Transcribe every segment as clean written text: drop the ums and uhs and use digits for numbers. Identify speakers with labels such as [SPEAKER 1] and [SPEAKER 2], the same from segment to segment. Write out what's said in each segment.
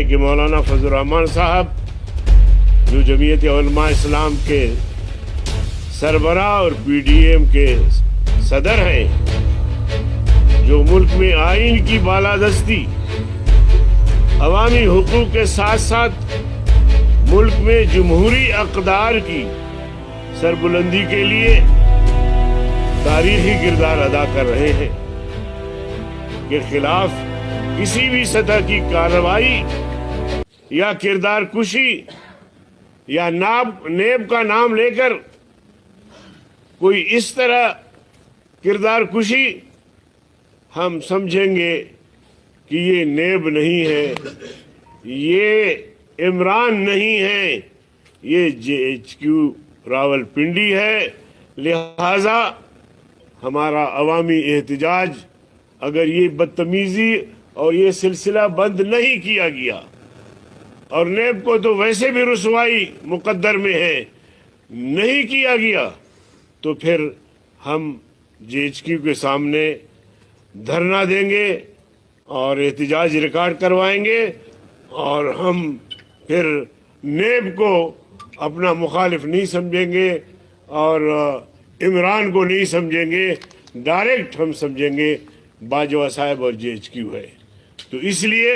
[SPEAKER 1] کہ مولانا فضل الرحمان صاحب جو جمعیت علماء اسلام کے سربراہ اور پی ڈی ایم کے صدر ہیں، جو ملک میں آئین کی بالادستی، عوامی حقوق کے ساتھ ساتھ ملک میں جمہوری اقدار کی سربلندی کے لیے تاریخی کردار ادا کر رہے ہیں، کے خلاف کسی بھی سطح کی کارروائی یا کردار کشی یا نیب کا نام لے کر کوئی اس طرح کردار کشی ہم سمجھیں گے کہ یہ نیب نہیں ہے، یہ عمران نہیں ہے، یہ JHQ راولپنڈی ہے۔ لہذا ہمارا عوامی احتجاج اگر یہ بدتمیزی اور یہ سلسلہ بند نہیں کیا گیا، اور نیب کو تو ویسے بھی رسوائی مقدر میں ہے، نہیں کیا گیا، تو پھر ہم JHQ کے سامنے دھرنا دیں گے اور احتجاج ریکارڈ کروائیں گے، اور ہم پھر نیب کو اپنا مخالف نہیں سمجھیں گے اور عمران کو نہیں سمجھیں گے، ڈائریکٹ ہم سمجھیں گے باجوہ صاحب اور JHQ ہے۔ تو اس لیے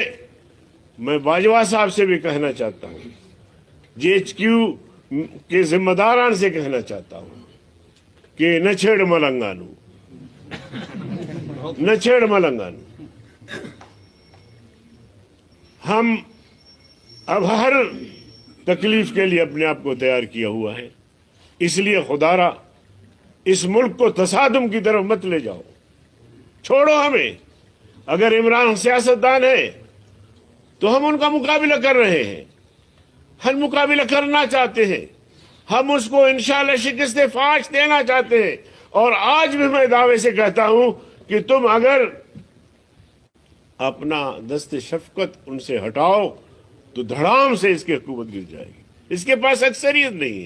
[SPEAKER 1] میں باجوہ صاحب سے بھی کہنا چاہتا ہوں، JHQ کے ذمہ داران سے کہنا چاہتا ہوں کہ نہ چھیڑ ملنگانو، نہ چھیڑ ملنگانو۔ ہم اب ہر تکلیف کے لیے اپنے آپ کو تیار کیا ہوا ہے، اس لیے خدا را اس ملک کو تصادم کی طرف مت لے جاؤ، چھوڑو ہمیں۔ اگر عمران سیاستدان ہے تو ہم ان کا مقابلہ کر رہے ہیں، ہم مقابلہ کرنا چاہتے ہیں، ہم اس کو انشاءاللہ شکست فاش دینا چاہتے ہیں، اور آج بھی میں دعوے سے کہتا ہوں کہ تم اگر اپنا دست شفقت ان سے ہٹاؤ تو دھڑام سے اس کی حکومت گر جائے گی، اس کے پاس اکثریت نہیں ہے۔